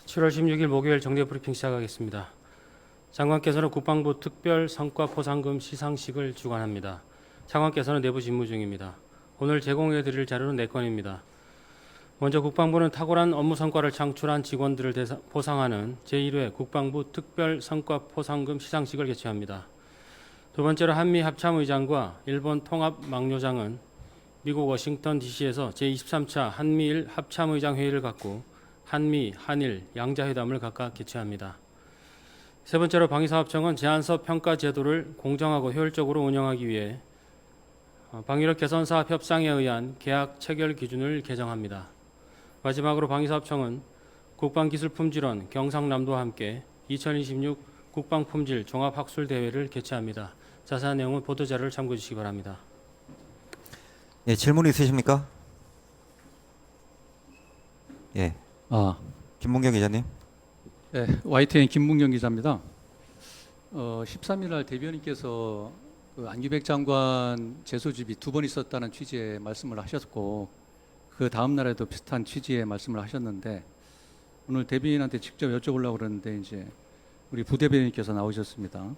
7월 16일 목요일 정례 브리핑 시작하겠습니다. 장관께서는 국방부 특별 성과 포상금 시상식을 주관합니다. 장관께서는 내부 직무 중입니다. 오늘 제공해드릴 자료는 4건입니다. 먼저 국방부는 탁월한 업무 성과를 창출한 직원들을 보상하는 제1회 국방부 특별 성과 포상금 시상식을 개최합니다. 두 번째로 한미 합참의장과 일본 통합망료장은 미국 워싱턴 DC에서 제23차 한미일 합참의장 회의를 갖고 한미, 한일, 양자회담을 각각 개최합니다. 세 번째로 방위사업청은 제안서 평가 제도를 공정하고 효율적으로 운영하기 위해 방위력 개선 사업 협상에 의한 계약 체결 기준을 개정합니다. 마지막으로 방위사업청은 국방기술품질원 경상남도와 함께 2026 국방품질 종합학술대회를 개최합니다. 자세한 내용은 보도자료를 참고해 주시기 바랍니다. 예, 질문 있으십니까? 예, 김문경 기자님. 네, YTN 김문경 기자입니다. 13일 날 대변인께서 그 안규백 장관 재소집이 2번 있었다는 취지의 말씀을 하셨고, 그 다음 날에도 비슷한 취지의 말씀을 하셨는데, 오늘 대변인한테 직접 여쭤보려고 그러는데 이제 우리 부대변인께서 나오셨습니다.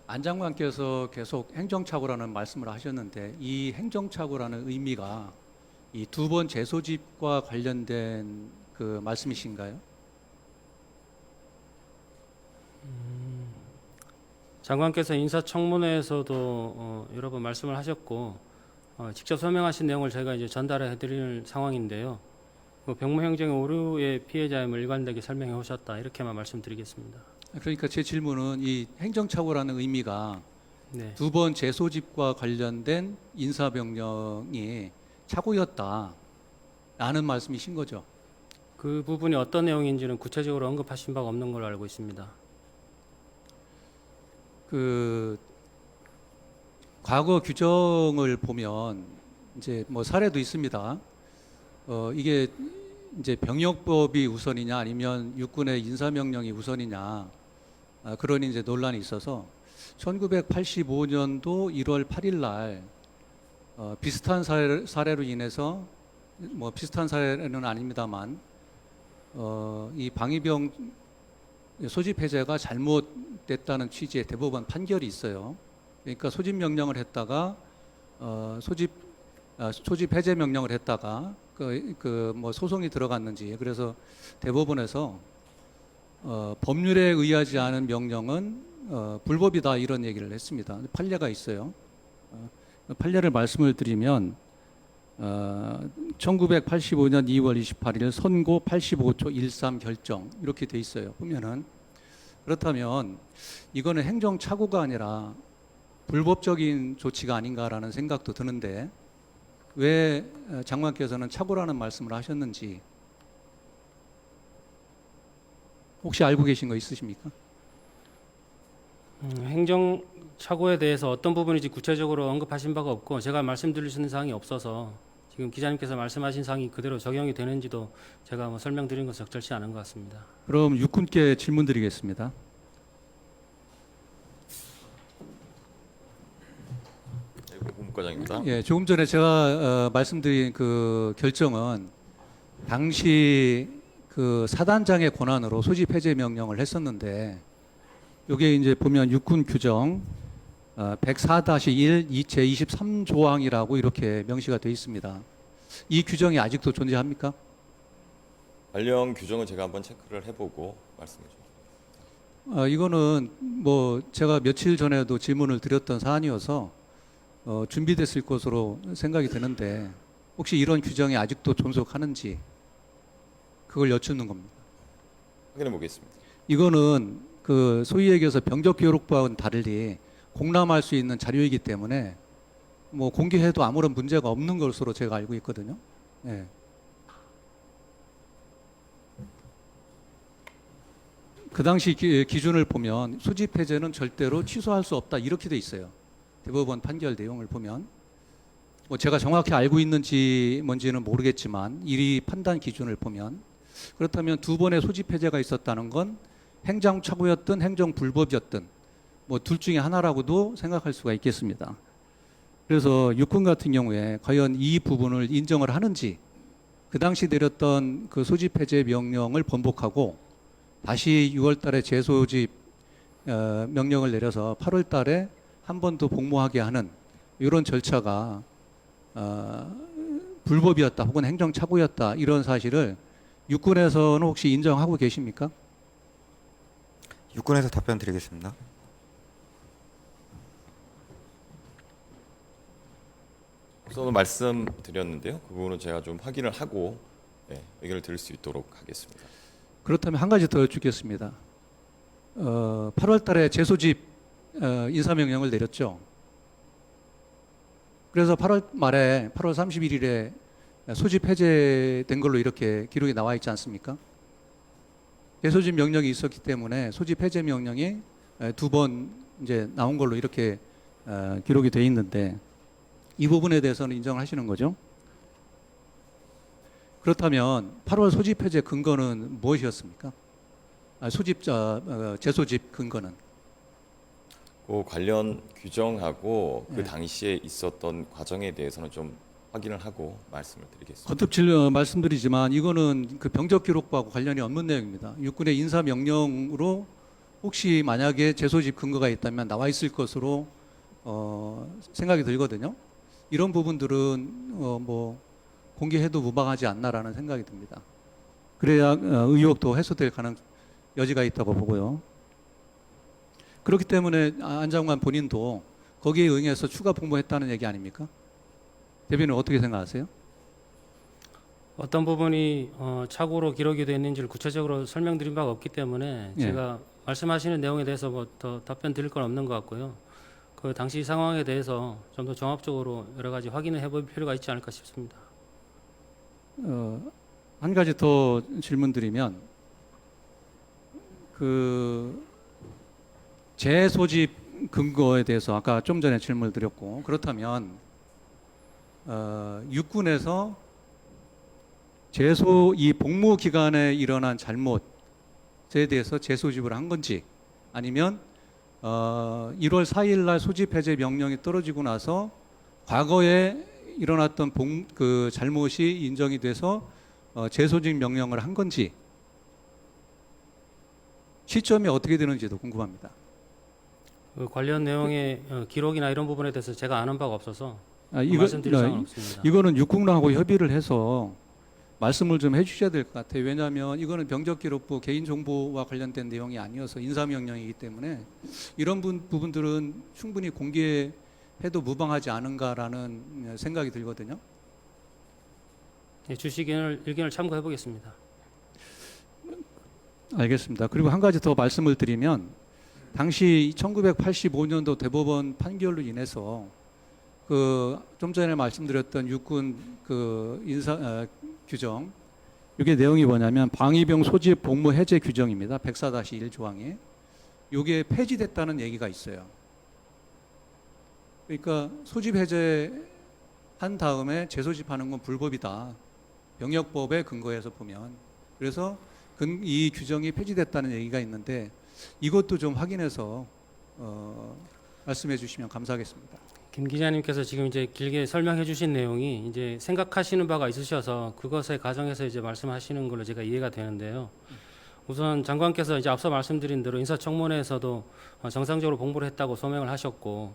안 장관께서 계속 행정착오라는 말씀을 하셨는데, 이 행정착오라는 의미가 이 2번 재소집과 관련된 그 말씀이신가요? 장관께서 인사청문회에서도 여러 번 말씀을 하셨고 직접 설명하신 내용을 저희가 이제 전달해 드릴 상황인데요. 병무행정의 오류의 피해자임을 일관되게 설명해 오셨다, 이렇게만 말씀드리겠습니다. 그러니까 제 질문은 이 행정착오라는 의미가 네. 2번 재소집과 관련된 인사명령이 착오였다라는 말씀이신 거죠? 그 부분이 어떤 내용인지는 구체적으로 언급하신 바가 없는 걸로 알고 있습니다. 그 과거 규정을 보면 이제 뭐 사례도 있습니다. 이게 이제 병역법이 우선이냐 아니면 육군의 인사명령이 우선이냐, 그런 이제 논란이 있어서 1985년도 1월 8일 날 비슷한 사례로 인해서, 뭐 비슷한 사례는 아닙니다만, 이 방위병 소집 해제가 잘못됐다는 취지의 대법원 판결이 있어요. 그러니까 소집 명령을 했다가 소집 해제 명령을 했다가 뭐 소송이 들어갔는지, 그래서 대법원에서 법률에 의하지 않은 명령은 불법이다, 이런 얘기를 했습니다. 판례가 있어요. 판례를 말씀을 드리면 1985년 2월 28일 선고 85초 13 결정, 이렇게 돼 있어요. 보면은, 그렇다면 이거는 행정착오가 아니라 불법적인 조치가 아닌가라는 생각도 드는데, 왜 장관께서는 착오라는 말씀을 하셨는지 혹시 알고 계신 거 있으십니까? 행정착오에 대해서 어떤 부분인지 구체적으로 언급하신 바가 없고, 제가 말씀드릴 수 있는 사항이 없어서 지금 기자님께서 말씀하신 사항이 그대로 적용이 되는지도 제가 뭐 설명드린 건 적절치 않은 것 같습니다. 그럼 육군께 질문 드리겠습니다. 국무과장입니다. 예, 조금 전에 제가 말씀드린 그 결정은 당시 그 사단장의 권한으로 소집 해제 명령을 했었는데, 이게 이제 보면 육군 규정 104-1 제23조항이라고 이렇게 명시가 되어 있습니다. 이 규정이 아직도 존재합니까? 관련 규정은 제가 한번 체크를 해보고 말씀해 주십시오. 이거는 뭐 제가 며칠 전에도 질문을 드렸던 사안이어서 준비됐을 것으로 생각이 되는데, 혹시 이런 규정이 아직도 존속하는지 그걸 여쭙는 겁니다. 확인해 보겠습니다. 이거는 그 소위 얘기해서 병적교육과는 달리 공람할 수 있는 자료이기 때문에 뭐 공개해도 아무런 문제가 없는 것으로 제가 알고 있거든요. 예. 그 당시 기준을 보면 소집 해제는 절대로 취소할 수 없다, 이렇게 돼 있어요. 대법원 판결 내용을 보면, 뭐 제가 정확히 알고 있는지 뭔지는 모르겠지만 이 판단 기준을 보면, 그렇다면 2번의 소집 해제가 있었다는 건 행정착오였든 행정불법이었든 뭐 둘 중에 하나라고도 생각할 수가 있겠습니다. 그래서 육군 같은 경우에 과연 이 부분을 인정을 하는지, 그 당시 내렸던 그 소집 해제 명령을 번복하고 다시 6월 달에 재소집 명령을 내려서 8월 달에 한 번 더 복무하게 하는 이런 절차가 불법이었다 혹은 행정착오였다 이런 사실을 육군에서는 혹시 인정하고 계십니까? 육군에서 답변 드리겠습니다. 우선은 말씀드렸는데요. 그 부분은 제가 좀 확인을 하고 의견을 드릴 수 있도록 하겠습니다. 그렇다면 한 가지 더 여쭙겠습니다. 8월 달에 재소집 인사명령을 내렸죠. 그래서 8월 말에 8월 31일에 소집 해제된 걸로 이렇게 기록이 나와 있지 않습니까? 재소집 명령이 있었기 때문에 소집 해제 명령이 2번 이제 나온 걸로 이렇게 기록이 돼 있는데 이 부분에 대해서는 인정하시는 거죠? 그렇다면 8월 소집 해제 근거는 무엇이었습니까? 재소집 근거는? 그 관련 규정하고 그 당시에 있었던 과정에 대해서는 좀 확인을 하고 말씀을 드리겠습니다. 거듭 말씀드리지만 이거는 그 병적 기록부하고 관련이 없는 내용입니다. 육군의 인사 명령으로 혹시 만약에 재소집 근거가 있다면 나와 있을 것으로 생각이 들거든요. 이런 부분들은 뭐 공개해도 무방하지 않나라는 생각이 듭니다. 그래야 의혹도 해소될 여지가 있다고 보고요. 그렇기 때문에 안 장관 본인도 거기에 응해서 추가 복무했다는 얘기 아닙니까? 대변인 어떻게 생각하세요? 어떤 부분이 착오로 기록이 되어 있는지를 구체적으로 설명드린 바가 없기 때문에 예. 제가 말씀하시는 내용에 대해서 뭐 더 답변 드릴 건 없는 것 같고요. 그 당시 상황에 대해서 좀 더 종합적으로 여러 가지 확인을 해볼 필요가 있지 않을까 싶습니다. 한 가지 더 질문드리면 그 재소집 근거에 대해서 아까 좀 전에 질문을 드렸고 그렇다면 육군에서 이 복무 기간에 일어난 잘못에 대해서 재소집을 한 건지 아니면 1월 4일 날 소집 해제 명령이 떨어지고 나서 과거에 일어났던 그 잘못이 인정이 돼서 재소집 명령을 한 건지 시점이 어떻게 되는지도 궁금합니다. 그 관련 내용의 기록이나 이런 부분에 대해서 제가 아는 바가 없어서 이거, 말씀드릴 사항은 없습니다. 이거는 육군하고 협의를 해서 말씀을 좀 해주셔야 될 것 같아요. 왜냐하면 이거는 병적기록부 개인정보와 관련된 내용이 아니어서 인사명령이기 때문에 이런 부분들은 충분히 공개해도 무방하지 않은가라는 생각이 들거든요. 네, 주식 의견을 참고해 보겠습니다. 알겠습니다. 그리고 한 가지 더 말씀을 드리면 당시 1985년도 대법원 판결로 인해서 그 좀 전에 말씀드렸던 육군 그 인사 규정 이게 내용이 뭐냐면 방위병 소집 복무 해제 규정입니다. 104-1 조항에 이게 폐지됐다는 얘기가 있어요. 그러니까 소집 해제한 다음에 재소집하는 건 불법이다. 병역법에 근거해서 보면 그래서 이 규정이 폐지됐다는 얘기가 있는데 이것도 좀 확인해서 말씀해 주시면 감사하겠습니다. 김 기자님께서 지금 이제 길게 설명해 주신 내용이 이제 생각하시는 바가 있으셔서 그것에 가정해서 이제 말씀하시는 걸로 제가 이해가 되는데요. 우선 장관께서 이제 앞서 말씀드린 대로 인사청문회에서도 정상적으로 공부를 했다고 소명을 하셨고,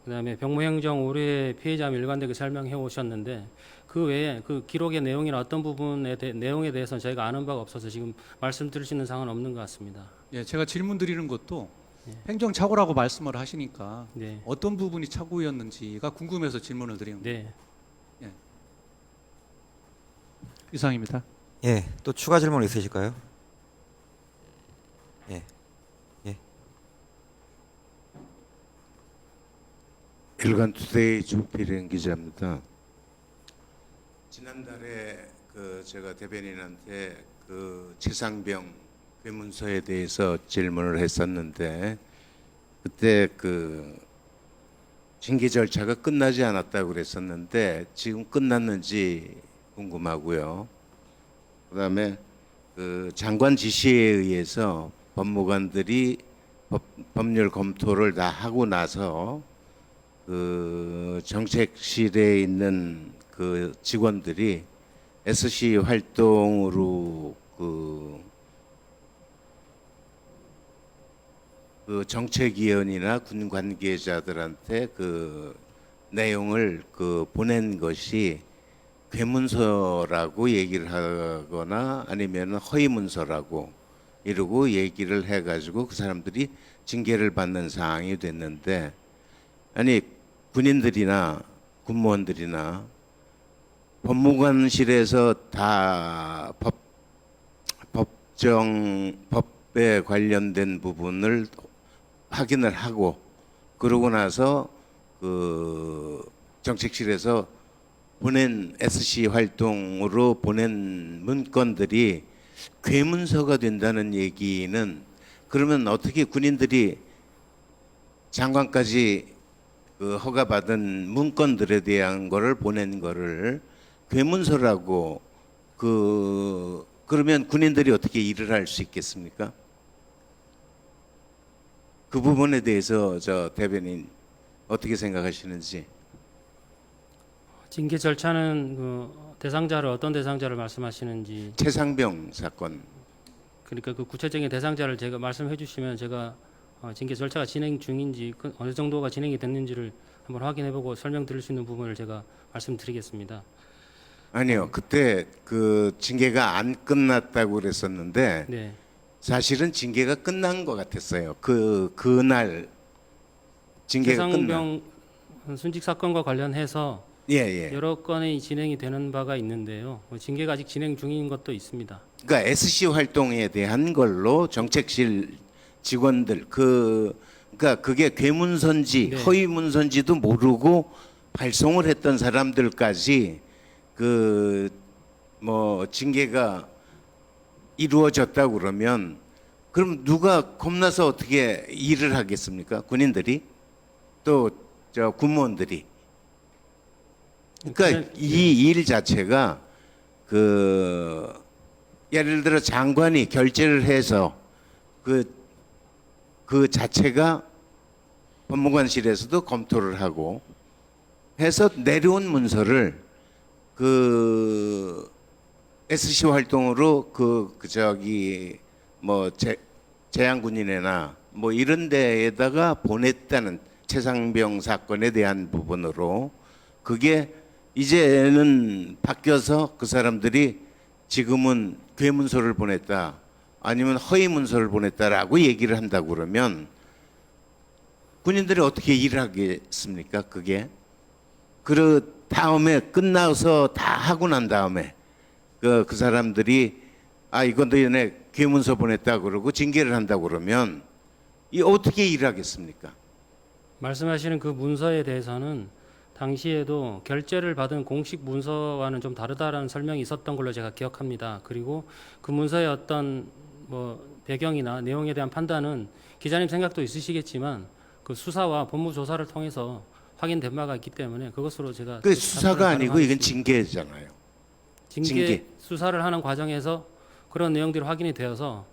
그다음에 병무행정 오류의 피해자함 일관되게 설명해 오셨는데 그 외에 그 기록의 내용이나 어떤 부분에 내용에 대해서는 저희가 아는 바가 없어서 지금 말씀드릴 수 있는 사항은 없는 것 같습니다. 예, 제가 질문 드리는 것도 행정착오라고 말씀을 하시니까 네. 어떤 부분이 착오였는지가 궁금해서 질문을 드리는 거예요. 네. 이상입니다. 예, 또 추가 질문 있으실까요? 예, 일간투데이 주필행 기자입니다. 지난달에 제가 대변인한테 그 지상병 괴문서에 대해서 질문을 했었는데 그때 그 징계 절차가 끝나지 않았다고 그랬었는데 지금 끝났는지 궁금하고요. 그다음에 그 장관 지시에 의해서 법무관들이 법률 검토를 다 하고 나서 그 정책실에 있는 그 직원들이 SC 활동으로 그 정책위원이나 군 관계자들한테 그 내용을 보낸 것이 괴문서라고 얘기를 하거나 아니면 허위문서라고 이러고 얘기를 해가지고 그 사람들이 징계를 받는 상황이 됐는데, 아니 군인들이나 군무원들이나 법무관실에서 다 법에 관련된 부분을 확인을 하고 그러고 나서 그 정책실에서 보낸 SC 활동으로 보낸 문건들이 괴문서가 된다는 얘기는, 그러면 어떻게 군인들이 장관까지 그 허가받은 문건들에 대한 거를 보낸 거를 괴문서라고 그러면 군인들이 어떻게 일을 할 수 있겠습니까? 그 부분에 대해서 저 대변인 어떻게 생각하시는지. 징계 절차는 대상자를 어떤 대상자를 말씀하시는지, 최상병 사건. 그러니까 그 구체적인 대상자를 제가 말씀해 주시면 제가 징계 절차가 진행 중인지 어느 정도가 진행이 됐는지를 한번 확인해보고 설명드릴 수 있는 부분을 제가 말씀드리겠습니다. 아니요, 그때 그 징계가 안 끝났다고 그랬었는데 네. 사실은 징계가 끝난 것 같았어요. 그날 징계가 끝난. 최상병 순직 사건과 관련해서 예. 여러 건의 진행이 되는 바가 있는데요. 징계가 아직 진행 중인 것도 있습니다. 그러니까 SC 활동에 대한 걸로 정책실 직원들 그러니까 그게 괴문서인지 네. 허위문서인지도 모르고 발송을 했던 사람들까지 뭐 징계가 이루어졌다고 그러면 그럼 누가 겁나서 어떻게 일을 하겠습니까? 군인들이 또 저 군무원들이. 그러니까 이 일 자체가 예를 들어 장관이 결재를 해서 그 자체가 법무관실에서도 검토를 하고 해서 내려온 문서를 SC 활동으로 뭐 재향군인회나 뭐 이런 데에다가 보냈다는 최상병 사건에 대한 부분으로, 그게 이제는 바뀌어서 그 사람들이 지금은 괴문서를 보냈다 아니면 허위문서를 보냈다라고 얘기를 한다고 그러면 군인들이 어떻게 일을 하겠습니까? 그게 다음에 끝나서 다 하고 난 다음에 그 사람들이 이건 너네 괴문서 보냈다 그러고 징계를 한다고 그러면 이 어떻게 일하겠습니까? 말씀하시는 그 문서에 대해서는 당시에도 결재를 받은 공식 문서와는 좀 다르다라는 설명이 있었던 걸로 제가 기억합니다. 그리고 그 문서의 어떤 뭐 배경이나 내용에 대한 판단은 기자님 생각도 있으시겠지만 그 수사와 법무 조사를 통해서 확인된 바가 있기 때문에 그것으로 제가 그 수사가 아니고 이건 가능하겠습니다. 징계잖아요. 징계 수사를 하는 과정에서 그런 내용들이 확인이 되어서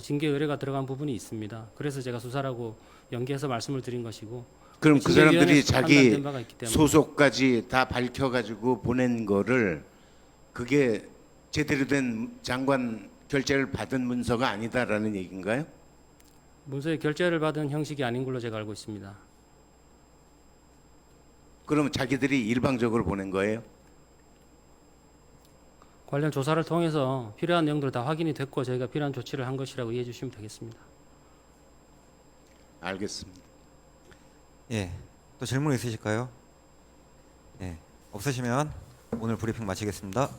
징계 의뢰가 들어간 부분이 있습니다. 그래서 제가 수사라고 연계해서 말씀을 드린 것이고, 그럼 그 사람들이 징계위원회에서 자기 판단된 바가 있기 때문에 소속까지 다 밝혀가지고 보낸 거를 그게 제대로 된 장관 결재를 받은 문서가 아니다라는 얘기인가요? 문서에 결재를 받은 형식이 아닌 걸로 제가 알고 있습니다. 그러면 자기들이 일방적으로 보낸 거예요? 관련 조사를 통해서 필요한 내용들 다 확인이 됐고 저희가 필요한 조치를 한 것이라고 이해해 주시면 되겠습니다. 알겠습니다. 예. 또 질문 있으실까요? 예. 없으시면 오늘 브리핑 마치겠습니다.